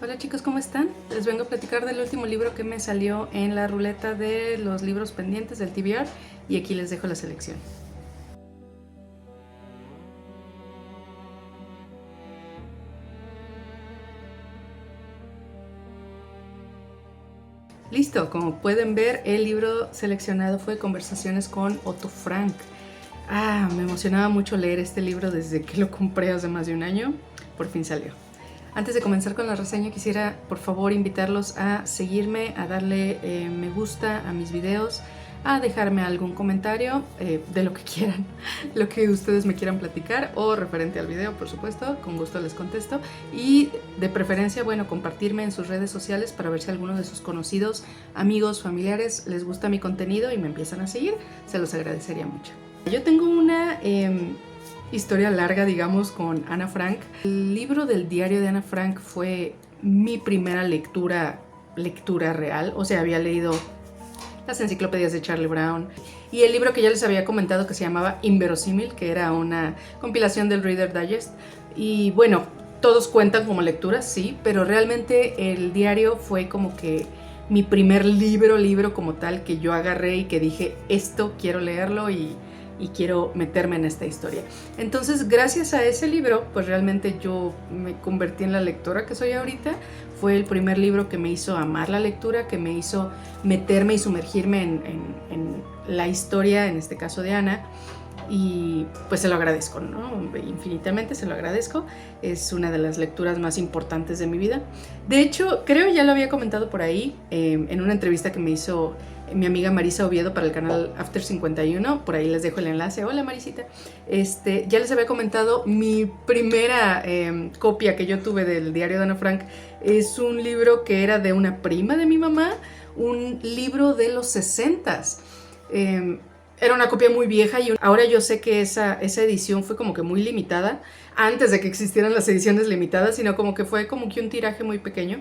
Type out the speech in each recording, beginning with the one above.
Hola chicos, ¿cómo están? Les vengo a platicar del último libro que me salió en la ruleta de los libros pendientes del TBR y aquí les dejo la selección. Listo, como pueden ver, el libro seleccionado fue Conversaciones con Otto Frank. Me emocionaba mucho leer este libro desde que lo compré hace más de un año. Por fin salió. Antes de comenzar con la reseña, quisiera por favor invitarlos a seguirme, a darle me gusta a mis videos, a dejarme algún comentario de lo que quieran, lo que ustedes me quieran platicar o referente al video, por supuesto, con gusto les contesto. Y de preferencia, bueno, compartirme en sus redes sociales para ver si alguno de sus conocidos, amigos, familiares les gusta mi contenido y me empiezan a seguir, se los agradecería mucho. Yo tengo una historia larga, digamos, con Ana Frank. El libro del diario de Ana Frank fue mi primera lectura real. O sea, había leído las enciclopedias de Charlie Brown y el libro que ya les había comentado que se llamaba Inverosímil, que era una compilación del Reader Digest. Y bueno, todos cuentan como lecturas, sí, pero realmente el diario fue como que mi primer libro como tal que yo agarré y que dije, esto quiero leerlo y quiero meterme en esta historia. Entonces, gracias a ese libro, pues realmente yo me convertí en la lectora que soy ahorita. Fue el primer libro que me hizo amar la lectura, que me hizo meterme y sumergirme en la historia, en este caso de Ana. Y pues se lo agradezco, ¿no? Infinitamente se lo agradezco. Es una de las lecturas más importantes de mi vida. De hecho, creo ya lo había comentado por ahí, en una entrevista que me hizo mi amiga Marisa Oviedo para el canal After 51, por ahí les dejo el enlace. Hola Marisita. Ya les había comentado, mi primera copia que yo tuve del diario de Ana Frank es un libro que era de una prima de mi mamá, un libro de los 60s. Era una copia muy vieja y ahora yo sé que esa edición fue como que muy limitada, antes de que existieran las ediciones limitadas, sino como que fue como que un tiraje muy pequeño.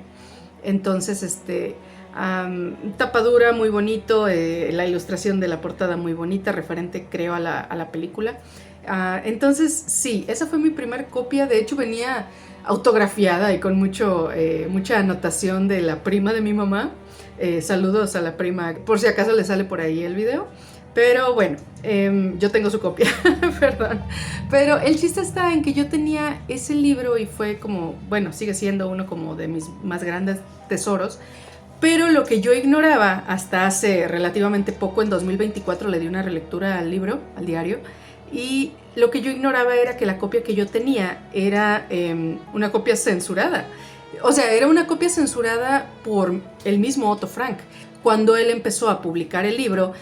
Entonces, tapadura muy bonito, la ilustración de la portada muy bonita, referente creo a la película. Entonces sí, esa fue mi primer copia. De hecho venía autografiada y con mucha anotación de la prima de mi mamá. Saludos a la prima, por si acaso le sale por ahí el video. Pero bueno, yo tengo su copia, perdón. Pero el chiste está en que yo tenía ese libro y fue como, bueno, sigue siendo uno como de mis más grandes tesoros. Pero lo que yo ignoraba hasta hace relativamente poco, en 2024 le di una relectura al libro, al diario, y lo que yo ignoraba era que la copia que yo tenía era una copia censurada. O sea, era una copia censurada por el mismo Otto Frank. Cuando él empezó a publicar el libro,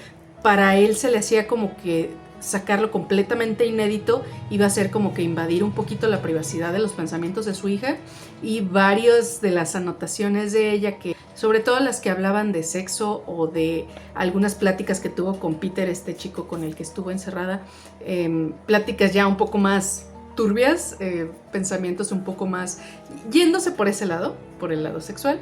para él se le hacía como que sacarlo completamente inédito iba a ser como que invadir un poquito la privacidad de los pensamientos de su hija, y varias de las anotaciones de ella, que sobre todo las que hablaban de sexo o de algunas pláticas que tuvo con Peter, este chico con el que estuvo encerrada, pláticas ya un poco más turbias, pensamientos un poco más yéndose por ese lado, por el lado sexual.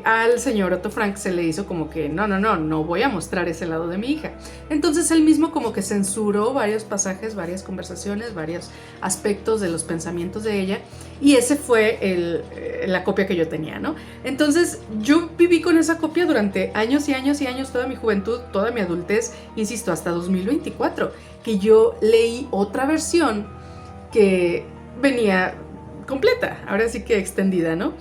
Al señor Otto Frank se le hizo como que no voy a mostrar ese lado de mi hija. Entonces él mismo como que censuró varios pasajes, varias conversaciones, varios aspectos de los pensamientos de ella, y ese fue la copia que yo tenía, ¿no? Entonces yo viví con esa copia durante años y años y años, toda mi juventud, toda mi adultez, insisto, hasta 2024, que yo leí otra versión que venía completa, ahora sí que extendida, ¿no?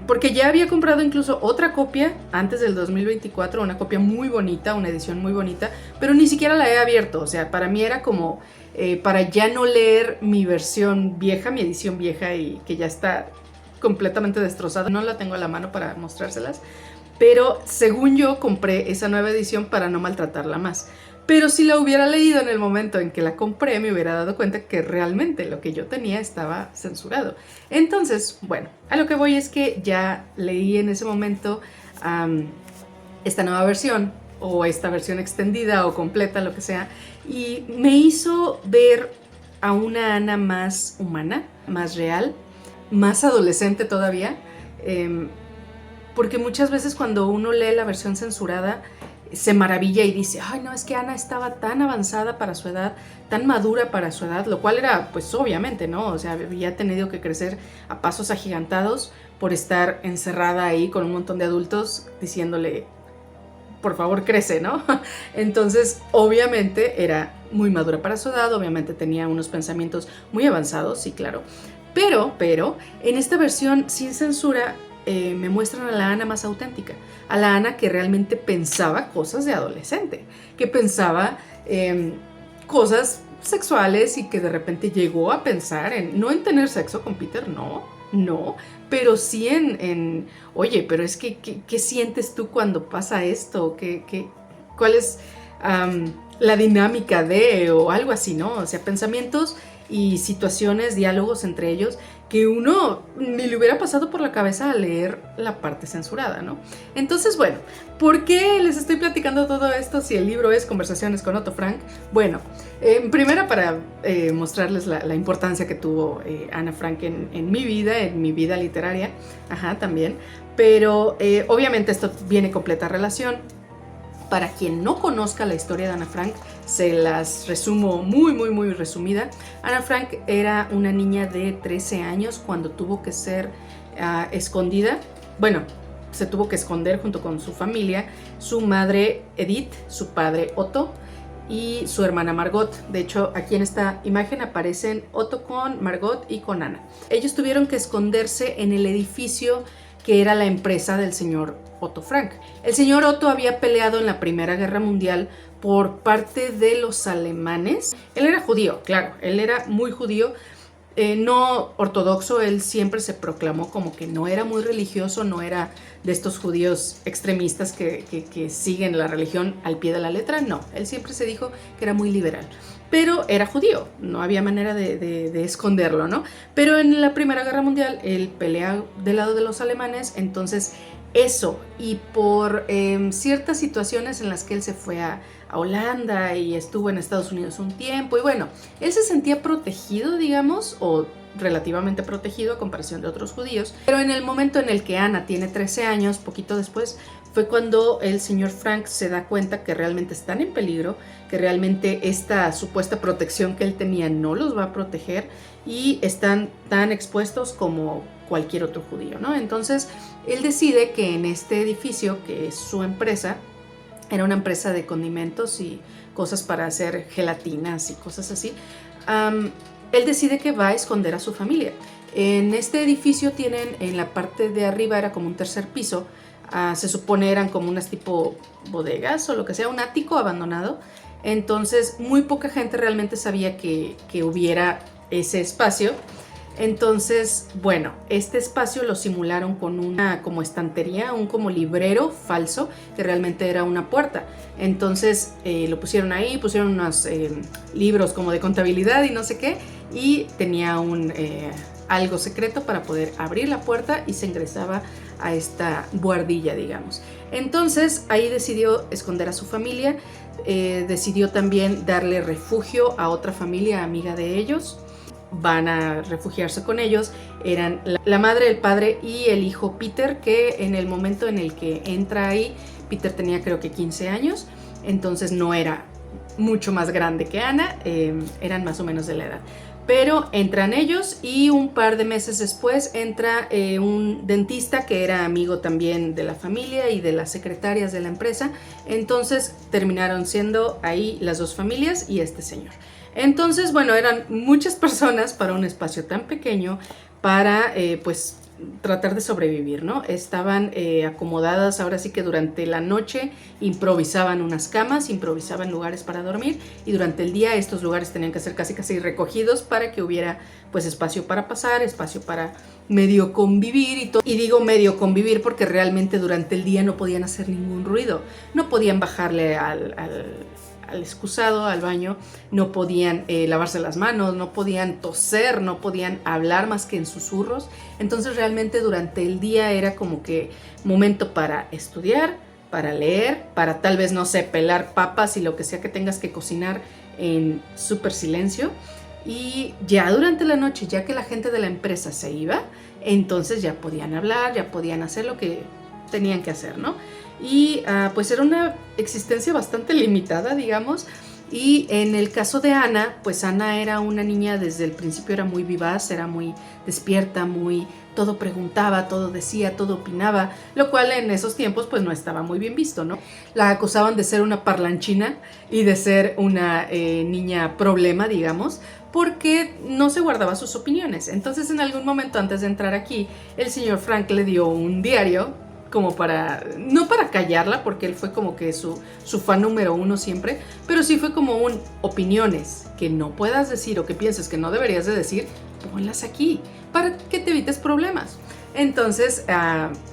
Porque ya había comprado incluso otra copia antes del 2024, una copia muy bonita, una edición muy bonita, pero ni siquiera la he abierto. O sea, para mí era como para ya no leer mi versión vieja, mi edición vieja, y que ya está completamente destrozada. No la tengo a la mano para mostrárselas, pero según yo compré esa nueva edición para no maltratarla más. Pero si la hubiera leído en el momento en que la compré, me hubiera dado cuenta que realmente lo que yo tenía estaba censurado. Entonces, bueno, a lo que voy es que ya leí en ese momento esta nueva versión, o esta versión extendida o completa, lo que sea, y me hizo ver a una Ana más humana, más real, más adolescente todavía, porque muchas veces cuando uno lee la versión censurada, se maravilla y dice, ay no, es que Ana estaba tan avanzada para su edad, tan madura para su edad, lo cual era pues obviamente, ¿no? O sea, había tenido que crecer a pasos agigantados por estar encerrada ahí con un montón de adultos diciéndole, por favor crece, ¿no? Entonces obviamente era muy madura para su edad, obviamente tenía unos pensamientos muy avanzados, sí, claro, pero en esta versión sin censura me muestran a la Ana más auténtica, a la Ana que realmente pensaba cosas de adolescente, que pensaba cosas sexuales y que de repente llegó a pensar no en tener sexo con Peter, no, pero sí oye, pero es que, ¿qué sientes tú cuando pasa esto? ¿Cuál es la dinámica o algo así, ¿no? O sea, pensamientos y situaciones, diálogos entre ellos que uno ni le hubiera pasado por la cabeza al leer la parte censurada, ¿no? Entonces, bueno, ¿por qué les estoy platicando todo esto si el libro es Conversaciones con Otto Frank? Bueno, primero para mostrarles la importancia que tuvo Ana Frank en mi vida literaria, también, pero obviamente esto viene completa relación. Para quien no conozca la historia de Ana Frank, se las resumo muy resumida. Ana Frank era una niña de 13 años cuando tuvo que ser escondida. Bueno, se tuvo que esconder junto con su familia, su madre Edith, su padre Otto y su hermana Margot. De hecho, aquí en esta imagen aparecen Otto con Margot y con Ana. Ellos tuvieron que esconderse en el edificio que era la empresa del señor Otto Frank. El señor Otto había peleado en la Primera Guerra Mundial por parte de los alemanes. Él era judío, claro, él era muy judío, no ortodoxo. Él siempre se proclamó como que no era muy religioso, no era de estos judíos extremistas que siguen la religión al pie de la letra, no, él siempre se dijo que era muy liberal. Pero era judío, no había manera de esconderlo, ¿no? Pero en la Primera Guerra Mundial él pelea del lado de los alemanes, entonces eso, y por ciertas situaciones en las que él se fue a Holanda y estuvo en Estados Unidos un tiempo, y bueno, él se sentía protegido, digamos, o relativamente protegido a comparación de otros judíos, pero en el momento en el que Ana tiene 13 años, poquito después, fue cuando el señor Frank se da cuenta que realmente están en peligro, que realmente esta supuesta protección que él tenía no los va a proteger y están tan expuestos como cualquier otro judío, ¿no? Entonces, él decide que en este edificio, que es su empresa, era una empresa de condimentos y cosas para hacer gelatinas y cosas así, él decide que va a esconder a su familia. En este edificio tienen, en la parte de arriba era como un tercer piso, se supone eran como unas tipo bodegas o lo que sea, un ático abandonado. Entonces muy poca gente realmente sabía que hubiera ese espacio. Entonces, bueno, este espacio lo simularon con una como estantería, un como librero falso, que realmente era una puerta. Entonces lo pusieron ahí, pusieron unos libros como de contabilidad y no sé qué, y tenía algo secreto para poder abrir la puerta y se ingresaba a esta buhardilla, digamos. Entonces ahí decidió esconder a su familia, decidió también darle refugio a otra familia amiga de ellos. Van a refugiarse con ellos, eran la madre, el padre y el hijo Peter, que en el momento en el que entra ahí, Peter tenía creo que 15 años, entonces no era mucho más grande que Ana, eran más o menos de la edad. Pero entran ellos y un par de meses después entra un dentista que era amigo también de la familia y de las secretarias de la empresa. Entonces terminaron siendo ahí las dos familias y este señor. Entonces, bueno, eran muchas personas para un espacio tan pequeño para, pues, tratar de sobrevivir, ¿no? Estaban acomodadas, ahora sí que durante la noche improvisaban unas camas, improvisaban lugares para dormir y durante el día estos lugares tenían que ser casi recogidos para que hubiera, pues, espacio para pasar, espacio para medio convivir y todo. Y digo medio convivir porque realmente durante el día no podían hacer ningún ruido, no podían bajarle al excusado, al baño, no podían lavarse las manos, no podían toser, no podían hablar más que en susurros. Entonces realmente durante el día era como que momento para estudiar, para leer, para tal vez, no sé, pelar papas y lo que sea que tengas que cocinar en súper silencio. Y ya durante la noche, ya que la gente de la empresa se iba, entonces ya podían hablar, ya podían hacer lo que tenían que hacer, ¿no? Y pues era una existencia bastante limitada, digamos. Y en el caso de Ana, pues Ana era una niña desde el principio, era muy vivaz, era muy despierta, todo preguntaba, todo decía, todo opinaba, lo cual en esos tiempos pues no estaba muy bien visto, ¿no? La acusaban de ser una parlanchina y de ser una niña problema, digamos, porque no se guardaba sus opiniones. Entonces en algún momento antes de entrar aquí, el señor Frank le dio un diario como para, no para callarla, porque él fue como que su fan número uno siempre, pero sí fue como opiniones que no puedas decir o que pienses que no deberías de decir, ponlas aquí, para que te evites problemas. Entonces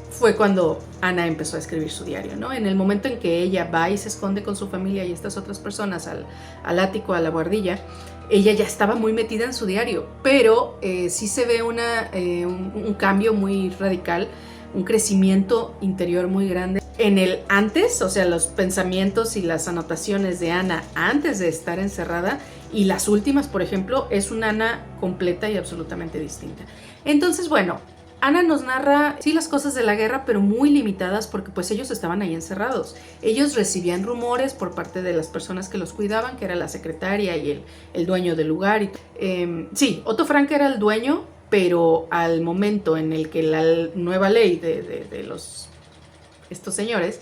fue cuando Ana empezó a escribir su diario, ¿no? En el momento en que ella va y se esconde con su familia y estas otras personas al ático, a la guardilla, ella ya estaba muy metida en su diario, pero sí se ve un cambio muy radical, un crecimiento interior muy grande. En el antes, o sea, los pensamientos y las anotaciones de Ana antes de estar encerrada, y las últimas, por ejemplo, es una Ana completa y absolutamente distinta. Entonces, bueno, Ana nos narra, sí, las cosas de la guerra, pero muy limitadas porque pues ellos estaban ahí encerrados. Ellos recibían rumores por parte de las personas que los cuidaban, que era la secretaria y el dueño del lugar. Sí, Otto Frank era el dueño, pero al momento en el que la nueva ley de estos señores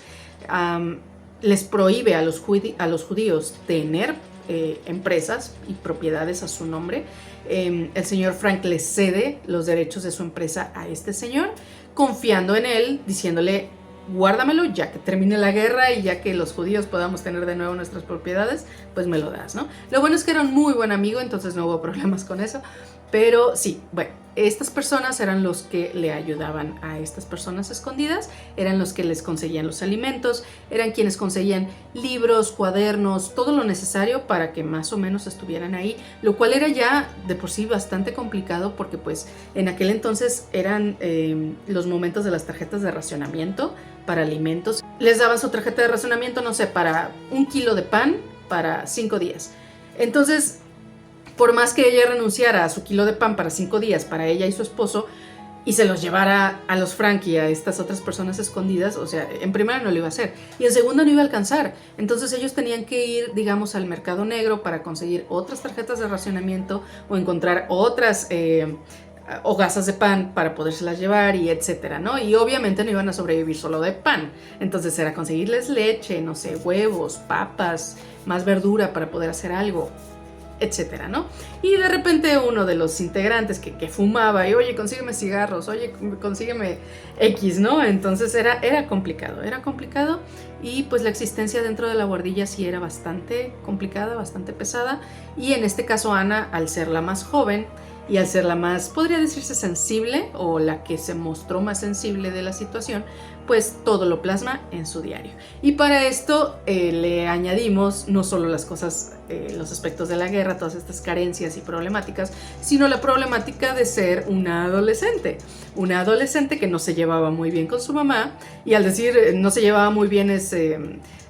les prohíbe a los judíos tener empresas y propiedades a su nombre, el señor Frank le cede los derechos de su empresa a este señor, confiando en él, diciéndole, guárdamelo ya que termine la guerra y ya que los judíos podamos tener de nuevo nuestras propiedades, pues me lo das, ¿no? Lo bueno es que era un muy buen amigo, entonces no hubo problemas con eso. Pero sí, bueno, estas personas eran los que le ayudaban a estas personas escondidas, eran los que les conseguían los alimentos, eran quienes conseguían libros, cuadernos, todo lo necesario para que más o menos estuvieran ahí, lo cual era ya de por sí bastante complicado porque pues en aquel entonces eran los momentos de las tarjetas de racionamiento para alimentos. Les daban su tarjeta de racionamiento, no sé, para 1 kilo de pan para 5 días. Entonces, por más que ella renunciara a su kilo de pan para 5 días para ella y su esposo y se los llevara a los Frank y a estas otras personas escondidas, o sea, en primera no lo iba a hacer y en segunda no iba a alcanzar. Entonces ellos tenían que ir, digamos, al mercado negro para conseguir otras tarjetas de racionamiento o encontrar otras hogazas de pan para podérselas llevar y etcétera, ¿no? Y obviamente no iban a sobrevivir solo de pan. Entonces era conseguirles leche, no sé, huevos, papas, más verdura para poder hacer algo, etcétera, ¿no? Y de repente uno de los integrantes que fumaba y oye, consígueme cigarros, oye, consígueme X, ¿no? Entonces era complicado y pues la existencia dentro de la guardilla sí era bastante complicada, bastante pesada, y en este caso Ana, al ser la más joven y al ser la más, podría decirse, sensible o la que se mostró más sensible de la situación, pues todo lo plasma en su diario. Y para esto le añadimos no solo las cosas, los aspectos de la guerra, todas estas carencias y problemáticas, sino la problemática de ser una adolescente que no se llevaba muy bien con su mamá, y al decir no se llevaba muy bien es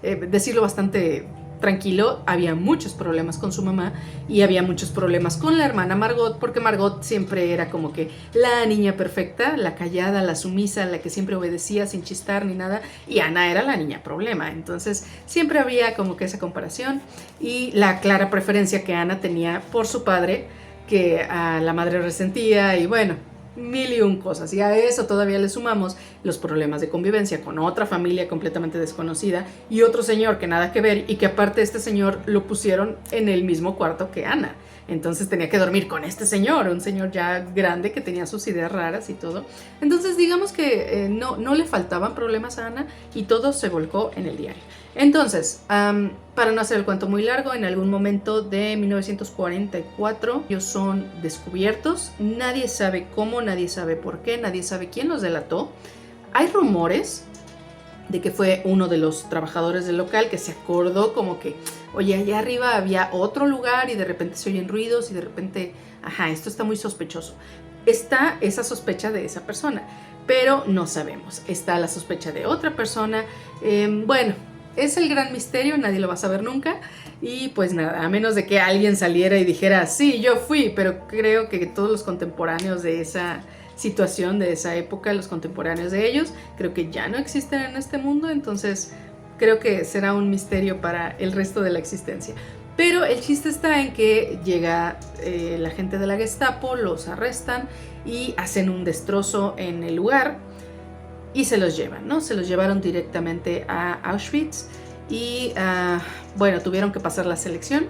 decirlo bastante tranquilo. Había muchos problemas con su mamá y había muchos problemas con la hermana Margot, porque Margot siempre era como que la niña perfecta, la callada, la sumisa, la que siempre obedecía sin chistar ni nada, y Ana era la niña problema. Entonces siempre había como que esa comparación y la clara preferencia que Ana tenía por su padre, que a la madre resentía, y bueno, 1001 cosas. Y a eso todavía le sumamos los problemas de convivencia con otra familia completamente desconocida y otro señor que nada que ver, y que aparte este señor lo pusieron en el mismo cuarto que Ana. Entonces tenía que dormir con este señor, un señor ya grande que tenía sus ideas raras y todo. Entonces digamos que no le faltaban problemas a Ana y todo se volcó en el diario. Entonces, para no hacer el cuento muy largo, en algún momento de 1944 ellos son descubiertos. Nadie sabe cómo, nadie sabe por qué, nadie sabe quién los delató. Hay rumores de que fue uno de los trabajadores del local que se acordó como que, oye, allá arriba había otro lugar y de repente se oyen ruidos y de repente, esto está muy sospechoso. Está esa sospecha de esa persona, pero no sabemos. Está la sospecha de otra persona. Bueno, es el gran misterio, nadie lo va a saber nunca. Y pues nada, a menos de que alguien saliera y dijera, sí, yo fui, pero creo que todos los contemporáneos de esa situación, de esa época, los contemporáneos de ellos, creo que ya no existen en este mundo, entonces creo que será un misterio para el resto de la existencia. Pero el chiste está en que llega la gente de la Gestapo, los arrestan y hacen un destrozo en el lugar y se los llevan, ¿no? Se los llevaron directamente a Auschwitz y, bueno, tuvieron que pasar la selección.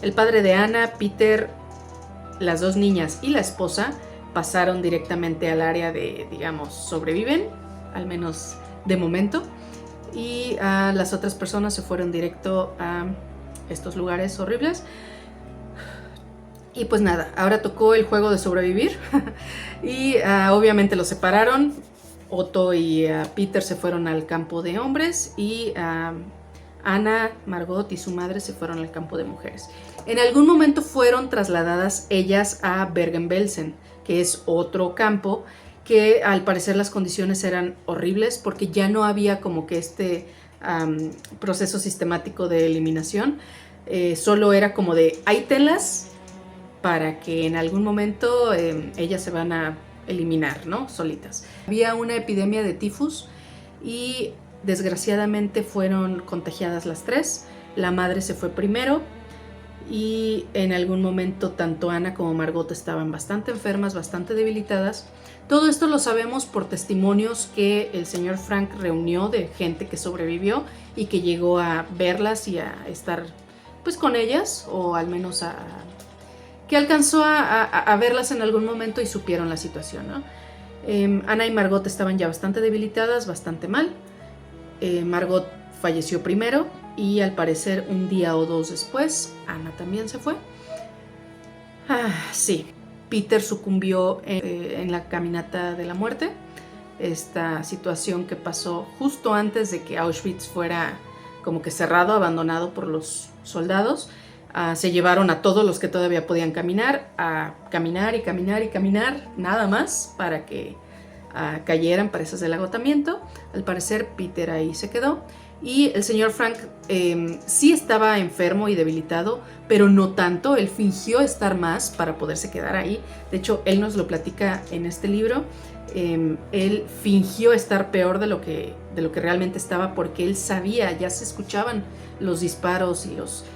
El padre de Anna, Peter, las dos niñas y la esposa pasaron directamente al área de, digamos, sobreviven, al menos de momento. Y las otras personas se fueron directo a estos lugares horribles. Y pues nada, ahora tocó el juego de sobrevivir. Y obviamente los separaron. Otto y Peter se fueron al campo de hombres y Anna, Margot y su madre se fueron al campo de mujeres. En algún momento fueron trasladadas ellas a Bergen-Belsen, que es otro campo que al parecer las condiciones eran horribles porque ya no había como que este proceso sistemático de eliminación. Solo era como de, ahí tenlas para que en algún momento ellas se van a eliminar, ¿no? Solitas. Había una epidemia de tifus y desgraciadamente fueron contagiadas las tres. La madre se fue primero y en algún momento tanto Anna como Margot estaban bastante enfermas, bastante debilitadas. Todo esto lo sabemos por testimonios que el señor Frank reunió de gente que sobrevivió y que llegó a verlas y a estar pues con ellas, o al menos que alcanzó a verlas en algún momento y supieron la situación, ¿no? Anna y Margot estaban ya bastante debilitadas, bastante mal. Margot falleció primero y al parecer un día o dos después Anna también se fue. Sí, Peter sucumbió en la caminata de la muerte, esta situación que pasó justo antes de que Auschwitz fuera como que cerrado, abandonado por los soldados. Se llevaron a todos los que todavía podían caminar, a caminar y caminar y caminar, nada más, para que cayeran presas del agotamiento. Al parecer Peter ahí se quedó. Y el señor Frank sí estaba enfermo y debilitado, pero no tanto. Él fingió estar más para poderse quedar ahí. De hecho, él nos lo platica en este libro. Él fingió estar peor de lo que realmente estaba, porque él sabía, ya se escuchaban los disparos y los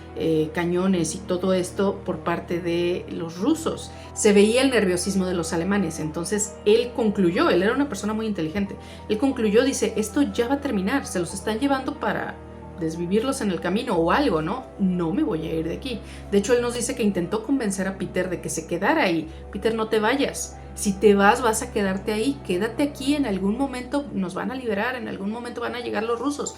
cañones y todo esto por parte de los rusos. Se veía el nerviosismo de los alemanes. Entonces él concluyó, él era una persona muy inteligente, él concluyó, dice, esto ya va a terminar, se los están llevando para desvivirlos en el camino o algo, ¿no? No me voy a ir de aquí. De hecho, él nos dice que intentó convencer a Peter de que se quedara ahí. Peter, no te vayas. Si te vas a quedarte ahí, quédate aquí, en algún momento nos van a liberar, en algún momento van a llegar los rusos.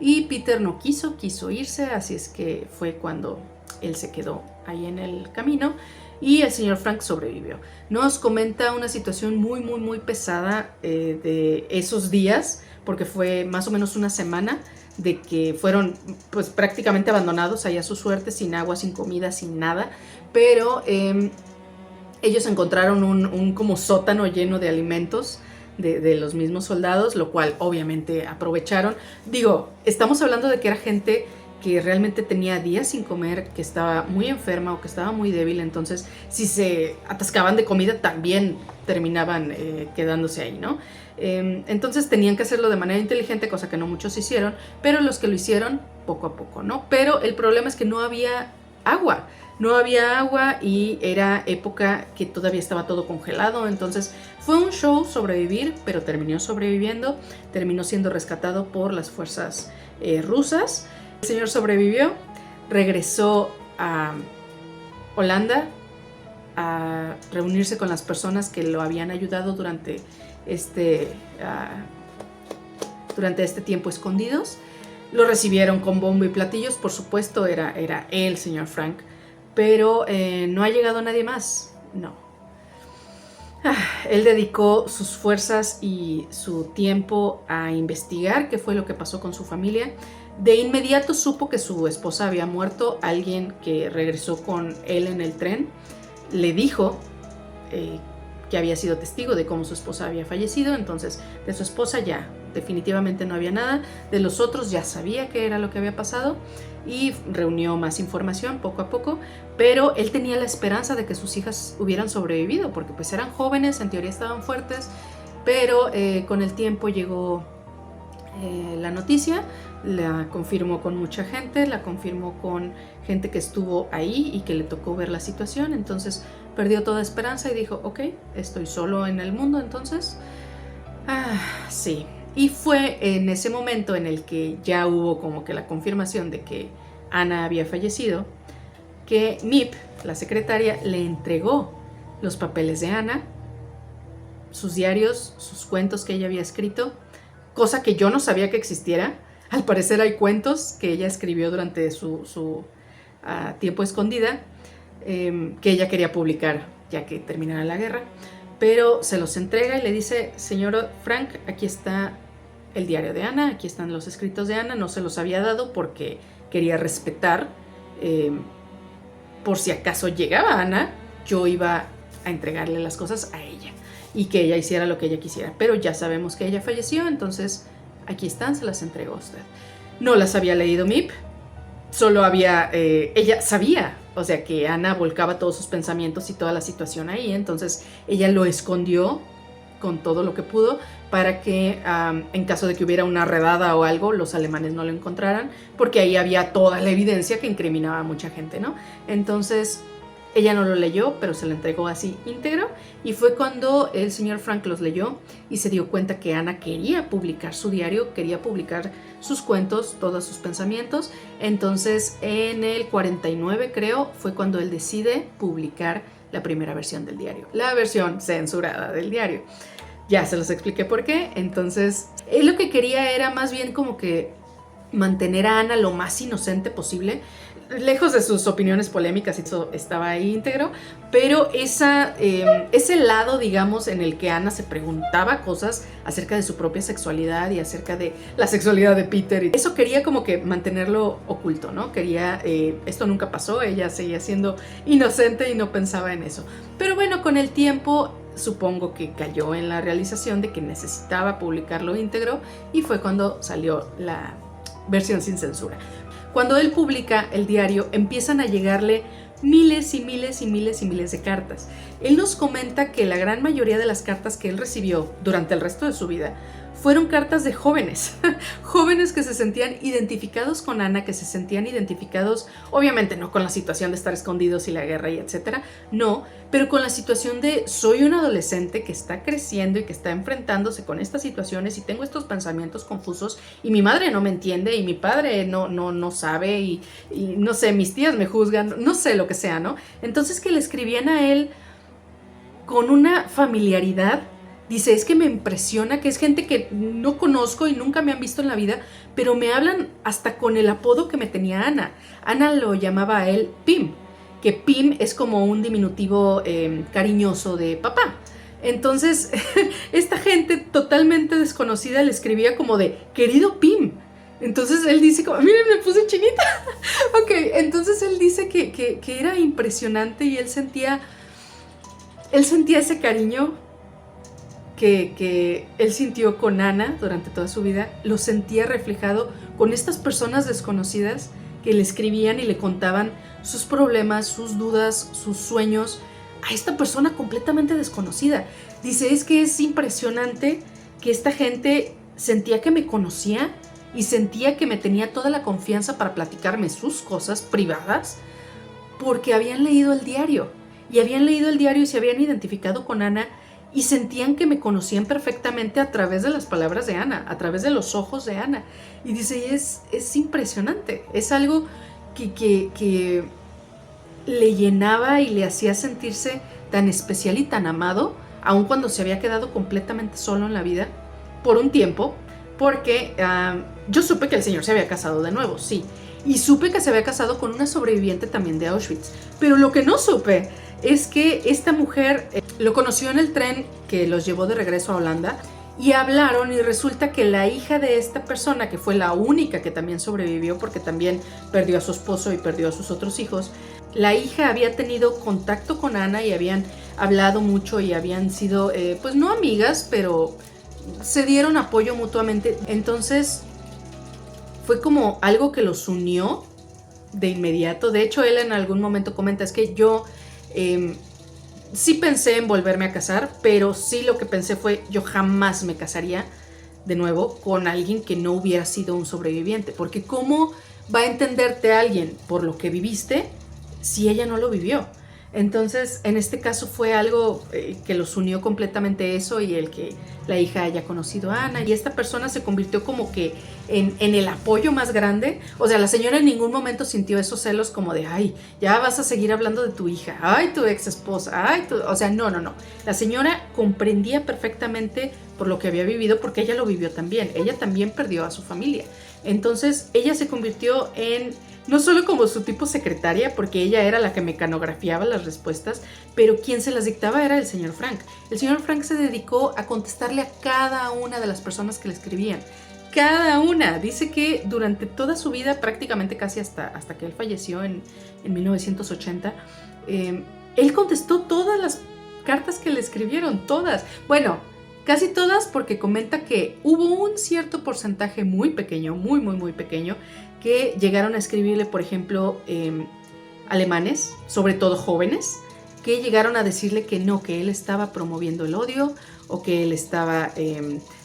Y Peter no quiso irse, así es que fue cuando él se quedó ahí en el camino y el señor Frank sobrevivió. Nos comenta una situación muy, muy, muy pesada de esos días, porque fue más o menos una semana de que fueron pues prácticamente abandonados ahí a su suerte, sin agua, sin comida, sin nada, pero ellos encontraron un como sótano lleno de alimentos de los mismos soldados, lo cual obviamente aprovecharon. Digo, estamos hablando de que era gente que realmente tenía días sin comer, que estaba muy enferma o que estaba muy débil, entonces si se atascaban de comida también terminaban quedándose ahí, ¿no? Entonces tenían que hacerlo de manera inteligente, cosa que no muchos hicieron, pero los que lo hicieron poco a poco, ¿no? Pero el problema es que no había agua. No había agua y era época que todavía estaba todo congelado, entonces fue un show sobrevivir, pero terminó sobreviviendo, terminó siendo rescatado por las fuerzas rusas. El señor sobrevivió, regresó a Holanda a reunirse con las personas que lo habían ayudado durante este tiempo escondidos. Lo recibieron con bombo y platillos, por supuesto, era el señor Frank. Pero no ha llegado nadie más, no. Él dedicó sus fuerzas y su tiempo a investigar qué fue lo que pasó con su familia. De inmediato supo que su esposa había muerto. Alguien que regresó con él en el tren le dijo que había sido testigo de cómo su esposa había fallecido. Entonces, de su esposa ya definitivamente no había nada. De los otros ya sabía qué era lo que había pasado y reunió más información poco a poco, pero él tenía la esperanza de que sus hijas hubieran sobrevivido, porque pues eran jóvenes, en teoría estaban fuertes, pero con el tiempo llegó la noticia, la confirmó con mucha gente, la confirmó con gente que estuvo ahí y que le tocó ver la situación, entonces perdió toda esperanza y dijo, ok, estoy solo en el mundo, entonces, sí. Y fue en ese momento en el que ya hubo como que la confirmación de que Ana había fallecido, que Miep, la secretaria, le entregó los papeles de Ana, sus diarios, sus cuentos que ella había escrito, cosa que yo no sabía que existiera. Al parecer hay cuentos que ella escribió durante su tiempo escondida, que ella quería publicar ya que terminara la guerra, pero se los entrega y le dice, señor Frank, aquí está el diario de Ana, aquí están los escritos de Ana, no se los había dado porque quería respetar, por si acaso llegaba Ana, yo iba a entregarle las cosas a ella y que ella hiciera lo que ella quisiera, pero ya sabemos que ella falleció, entonces aquí están, se las entregó a usted. No las había leído Miep, solo había, ella sabía, o sea, que Ana volcaba todos sus pensamientos y toda la situación ahí, entonces ella lo escondió con todo lo que pudo para que en caso de que hubiera una redada o algo, los alemanes no lo encontraran, porque ahí había toda la evidencia que incriminaba a mucha gente, ¿no? Entonces ella no lo leyó, pero se lo entregó así íntegro, y fue cuando el señor Frank los leyó y se dio cuenta que Ana quería publicar su diario, quería publicar sus cuentos, todos sus pensamientos. Entonces en el 49 creo fue cuando él decide publicar la primera versión del diario, la versión censurada del diario. Ya se los expliqué por qué. Entonces él lo que quería era más bien como que mantener a Ana lo más inocente posible, lejos de sus opiniones polémicas, y eso estaba ahí íntegro, pero ese lado, digamos, en el que Ana se preguntaba cosas acerca de su propia sexualidad y acerca de la sexualidad de Peter, y eso quería como que mantenerlo oculto, ¿no? Quería, esto nunca pasó, ella seguía siendo inocente y no pensaba en eso. Pero bueno, con el tiempo supongo que cayó en la realización de que necesitaba publicarlo íntegro, y fue cuando salió la versión sin censura. Cuando él publica el diario, empiezan a llegarle miles y miles y miles y miles de cartas. Él nos comenta que la gran mayoría de las cartas que él recibió durante el resto de su vida fueron cartas de jóvenes, jóvenes que se sentían identificados con Ana, que se sentían identificados, obviamente no con la situación de estar escondidos y la guerra y etcétera, no, pero con la situación de soy un adolescente que está creciendo y que está enfrentándose con estas situaciones y tengo estos pensamientos confusos y mi madre no me entiende y mi padre no sabe y no sé, mis tías me juzgan, no sé lo que sea, ¿no? Entonces que le escribían a él con una familiaridad. Dice, es que me impresiona que es gente que no conozco y nunca me han visto en la vida, pero me hablan hasta con el apodo que me tenía Ana. Ana lo llamaba a él Pim, que Pim es como un diminutivo cariñoso de papá. Entonces, esta gente totalmente desconocida le escribía como de, querido Pim. Entonces él dice, como, miren, me puse chinita. Ok, entonces él dice que era impresionante y él sentía ese cariño que él sintió con Ana durante toda su vida, lo sentía reflejado con estas personas desconocidas que le escribían y le contaban sus problemas, sus dudas, sus sueños a esta persona completamente desconocida. Dice, es que es impresionante que esta gente sentía que me conocía y sentía que me tenía toda la confianza para platicarme sus cosas privadas porque habían leído el diario y se habían identificado con Ana y sentían que me conocían perfectamente a través de las palabras de Ana, a través de los ojos de Ana. Y dice, es impresionante, es algo que le llenaba y le hacía sentirse tan especial y tan amado, aun cuando se había quedado completamente solo en la vida, por un tiempo, porque yo supe que el señor se había casado de nuevo, sí, y supe que se había casado con una sobreviviente también de Auschwitz, pero lo que no supe es que esta mujer lo conoció en el tren que los llevó de regreso a Holanda y hablaron, y resulta que la hija de esta persona, que fue la única que también sobrevivió porque también perdió a su esposo y perdió a sus otros hijos, la hija había tenido contacto con Ana y habían hablado mucho y habían sido, pues no amigas, pero se dieron apoyo mutuamente. Entonces fue como algo que los unió de inmediato. De hecho, él en algún momento comenta, es que yo sí pensé en volverme a casar, pero sí lo que pensé fue, yo jamás me casaría de nuevo con alguien que no hubiera sido un sobreviviente, porque ¿cómo va a entenderte alguien por lo que viviste si ella no lo vivió? Entonces, en este caso fue algo que los unió completamente, eso y el que la hija haya conocido a Ana. Y esta persona se convirtió como que en el apoyo más grande. O sea, la señora en ningún momento sintió esos celos como de, ay, ya vas a seguir hablando de tu hija, ay, tu ex esposa, ay, tu... O sea, no. La señora comprendía perfectamente por lo que había vivido, porque ella lo vivió también. Ella también perdió a su familia. Entonces, ella se convirtió en... no solo como su tipo secretaria, porque ella era la que mecanografiaba las respuestas, pero quien se las dictaba era el señor Frank. El señor Frank se dedicó a contestarle a cada una de las personas que le escribían. Cada una. Dice que durante toda su vida, prácticamente casi hasta que él falleció en 1980, él contestó todas las cartas que le escribieron, todas. Bueno, casi todas, porque comenta que hubo un cierto porcentaje muy pequeño, muy pequeño, que llegaron a escribirle, por ejemplo, alemanes, sobre todo jóvenes, que llegaron a decirle que no, que él estaba promoviendo el odio o que él estaba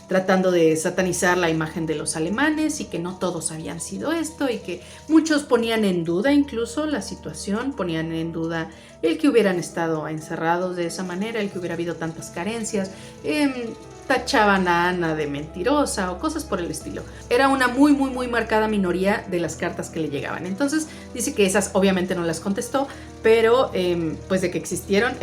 tratando de satanizar la imagen de los alemanes y que no todos habían sido esto, y que muchos ponían en duda incluso la situación, ponían en duda el que hubieran estado encerrados de esa manera, el que hubiera habido tantas carencias, tachaban a Ana de mentirosa o cosas por el estilo. Era una muy marcada minoría de las cartas que le llegaban. Entonces dice que esas obviamente no las contestó, pero pues de que existieron.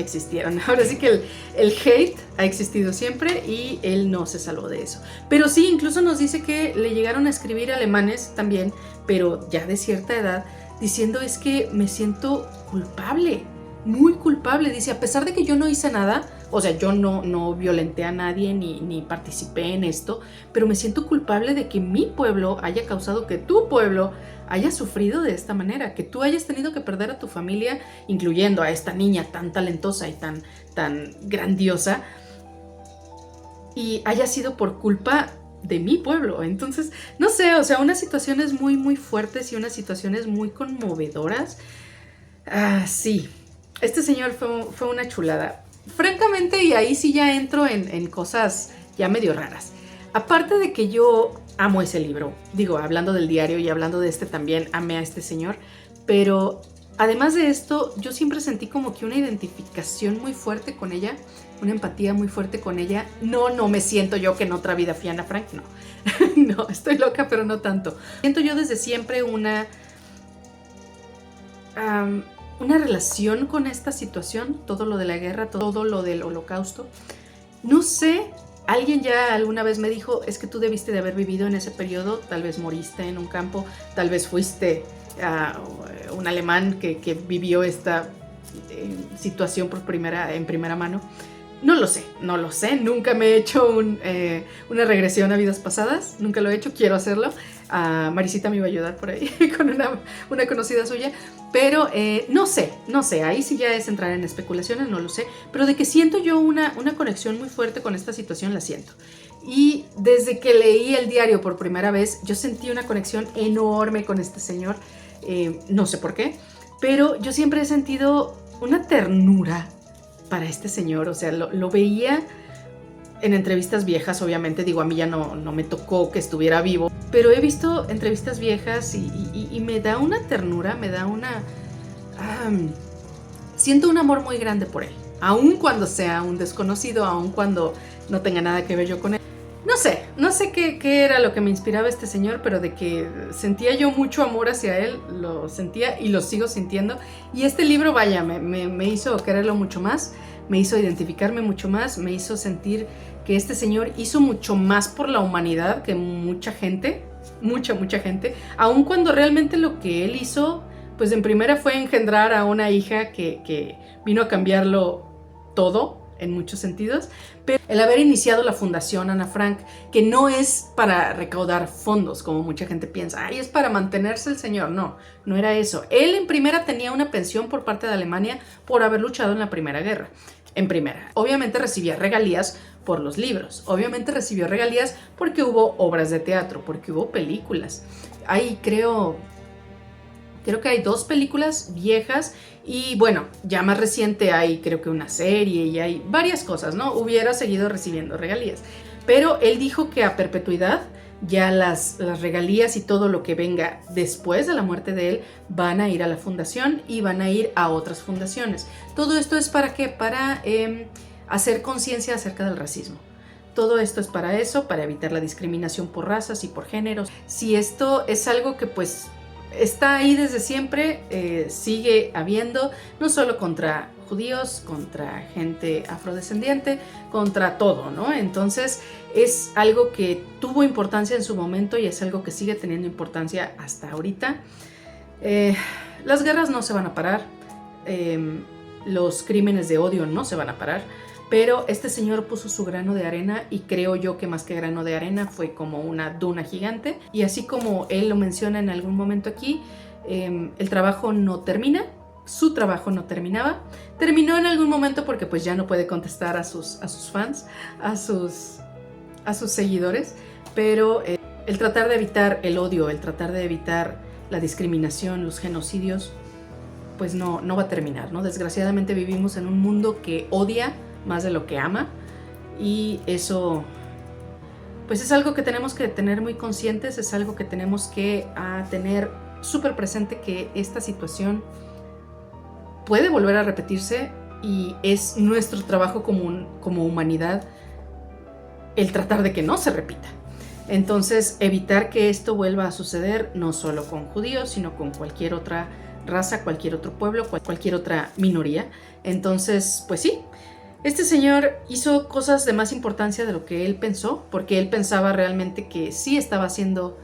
Ahora sí que el hate ha existido siempre y él no se salvó de eso. Pero sí, incluso nos dice que le llegaron a escribir alemanes también, pero ya de cierta edad, diciendo, es que me siento culpable, muy culpable. Dice, a pesar de que yo no hice nada, o sea, yo no violenté a nadie ni participé en esto, pero me siento culpable de que mi pueblo haya causado que tu pueblo haya sufrido de esta manera, que tú hayas tenido que perder a tu familia, incluyendo a esta niña tan talentosa y tan grandiosa, y haya sido por culpa de mi pueblo. Entonces, no sé, o sea, unas situaciones muy fuertes y unas situaciones muy conmovedoras. Sí, este señor fue una chulada. Francamente, y ahí sí ya entro en cosas ya medio raras. Aparte de que yo amo ese libro, digo, hablando del diario y hablando de este también, amé a este señor, pero además de esto, yo siempre sentí como que una identificación muy fuerte con ella, una empatía muy fuerte con ella. No me siento yo que en otra vida fui Ana Frank, no. No, estoy loca, pero no tanto. Siento yo desde siempre una relación con esta situación, todo lo de la guerra, todo lo del holocausto. No sé, alguien ya alguna vez me dijo, es que tú debiste de haber vivido en ese periodo, tal vez moriste en un campo, tal vez fuiste un alemán que vivió esta situación en primera mano. No lo sé, nunca me he hecho una regresión a vidas pasadas, nunca lo he hecho, quiero hacerlo. Marisita me iba a ayudar por ahí con una conocida suya, pero no sé, ahí sí ya es entrar en especulaciones, no lo sé, pero de que siento yo una conexión muy fuerte con esta situación, la siento. Y desde que leí el diario por primera vez, yo sentí una conexión enorme con este señor, no sé por qué, pero yo siempre he sentido una ternura para este señor. O sea, lo veía en entrevistas viejas, obviamente, digo, a mí ya no me tocó que estuviera vivo, pero he visto entrevistas viejas y me da una ternura, me da siento un amor muy grande por él, aun cuando sea un desconocido, aun cuando no tenga nada que ver yo con él. No sé qué era lo que me inspiraba este señor, pero de que sentía yo mucho amor hacia él, lo sentía y lo sigo sintiendo. Y este libro, vaya, me hizo quererlo mucho más, me hizo identificarme mucho más, me hizo sentir que este señor hizo mucho más por la humanidad que mucha gente, mucha gente, aun cuando realmente lo que él hizo, pues en primera fue engendrar a una hija que vino a cambiarlo todo, en muchos sentidos, pero el haber iniciado la fundación Ana Frank, que no es para recaudar fondos como mucha gente piensa, es para mantenerse el señor, no era eso. Él en primera tenía una pensión por parte de Alemania por haber luchado en la Primera Guerra, en primera. Obviamente recibía regalías por los libros, obviamente recibió regalías porque hubo obras de teatro, porque hubo películas. Ahí creo que hay 2 películas viejas y bueno, ya más reciente hay creo que una serie y hay varias cosas, ¿no? Hubiera seguido recibiendo regalías. Pero él dijo que a perpetuidad ya las regalías y todo lo que venga después de la muerte de él van a ir a la fundación y van a ir a otras fundaciones. Todo esto es para ¿qué? Para hacer conciencia acerca del racismo. Todo esto es para eso, para evitar la discriminación por razas y por géneros. Si esto es algo que pues está ahí desde siempre, sigue habiendo, no solo contra judíos, contra gente afrodescendiente, contra todo, ¿no? Entonces es algo que tuvo importancia en su momento y es algo que sigue teniendo importancia hasta ahorita. Las guerras no se van a parar, los crímenes de odio no se van a parar, pero este señor puso su grano de arena y creo yo que más que grano de arena fue como una duna gigante. Y así como él lo menciona en algún momento aquí, el trabajo no termina, su trabajo no terminaba. Terminó en algún momento porque pues ya no puede contestar a sus fans, a sus seguidores, pero el tratar de evitar el odio, el tratar de evitar la discriminación, los genocidios, pues no va a terminar, ¿no? Desgraciadamente vivimos en un mundo que odia más de lo que ama y eso pues es algo que tenemos que tener muy conscientes, es algo que tenemos que tener súper presente, que esta situación puede volver a repetirse y es nuestro trabajo como humanidad el tratar de que no se repita. Entonces, evitar que esto vuelva a suceder no solo con judíos, sino con cualquier otra raza, cualquier otro pueblo, cualquier otra minoría. Entonces, pues sí, este señor hizo cosas de más importancia de lo que él pensó, porque él pensaba realmente que sí estaba haciendo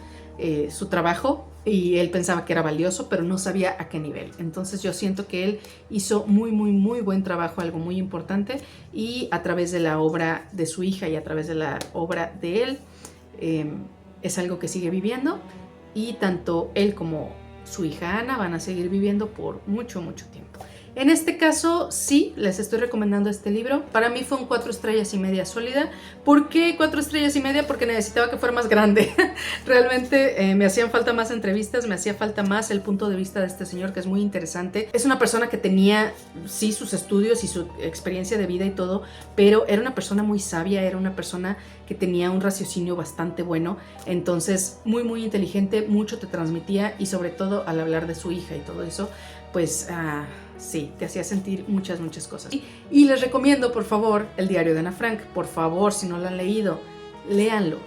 su trabajo y él pensaba que era valioso, pero no sabía a qué nivel. Entonces yo siento que él hizo muy buen trabajo, algo muy importante, y a través de la obra de su hija y a través de la obra de él, es algo que sigue viviendo y tanto él como su hija Ana van a seguir viviendo por mucho tiempo. En este caso, sí, les estoy recomendando este libro. Para mí fue un 4 estrellas y media sólida. ¿Por qué 4 estrellas y media? Porque necesitaba que fuera más grande. Realmente me hacían falta más entrevistas, me hacía falta más el punto de vista de este señor, que es muy interesante. Es una persona que tenía, sí, sus estudios y su experiencia de vida y todo, pero era una persona muy sabia, era una persona que tenía un raciocinio bastante bueno. Entonces, muy inteligente, mucho te transmitía y sobre todo al hablar de su hija y todo eso, pues sí, te hacía sentir muchas cosas. Y les recomiendo, por favor, el diario de Ana Frank. Por favor, si no lo han leído, léanlo.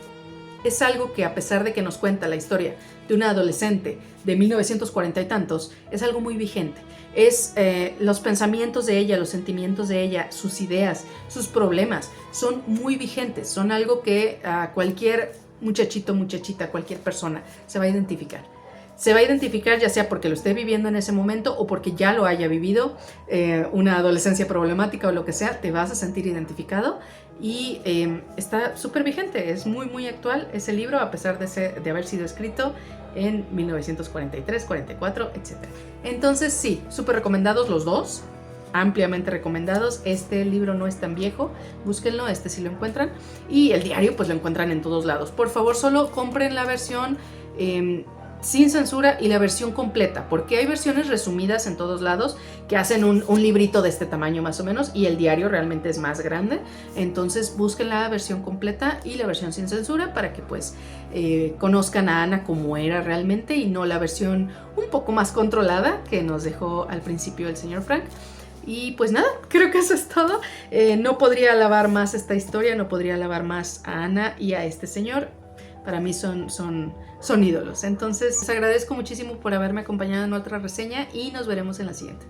Es algo que, a pesar de que nos cuenta la historia de una adolescente de 1940 y tantos, es algo muy vigente. Es los pensamientos de ella, los sentimientos de ella, sus ideas, sus problemas, son muy vigentes. Son algo que a cualquier muchachito, muchachita, cualquier persona se va a identificar. Se va a identificar ya sea porque lo esté viviendo en ese momento o porque ya lo haya vivido, una adolescencia problemática o lo que sea, te vas a sentir identificado y está súper vigente, es muy actual ese libro, a pesar de haber sido escrito en 1943, 44, etc. Entonces sí, súper recomendados los dos, ampliamente recomendados. Este libro no es tan viejo, búsquenlo, este sí lo encuentran, y el diario pues lo encuentran en todos lados. Por favor, solo compren la versión sin censura y la versión completa, porque hay versiones resumidas en todos lados que hacen un librito de este tamaño más o menos, y el diario realmente es más grande. Entonces busquen la versión completa y la versión sin censura para que pues conozcan a Ana como era realmente y no la versión un poco más controlada que nos dejó al principio el señor Frank. Y pues nada, creo que eso es todo. No podría alabar más esta historia, no podría alabar más a Ana y a este señor. Para mí son ídolos. Entonces, les agradezco muchísimo por haberme acompañado en otra reseña y nos veremos en la siguiente.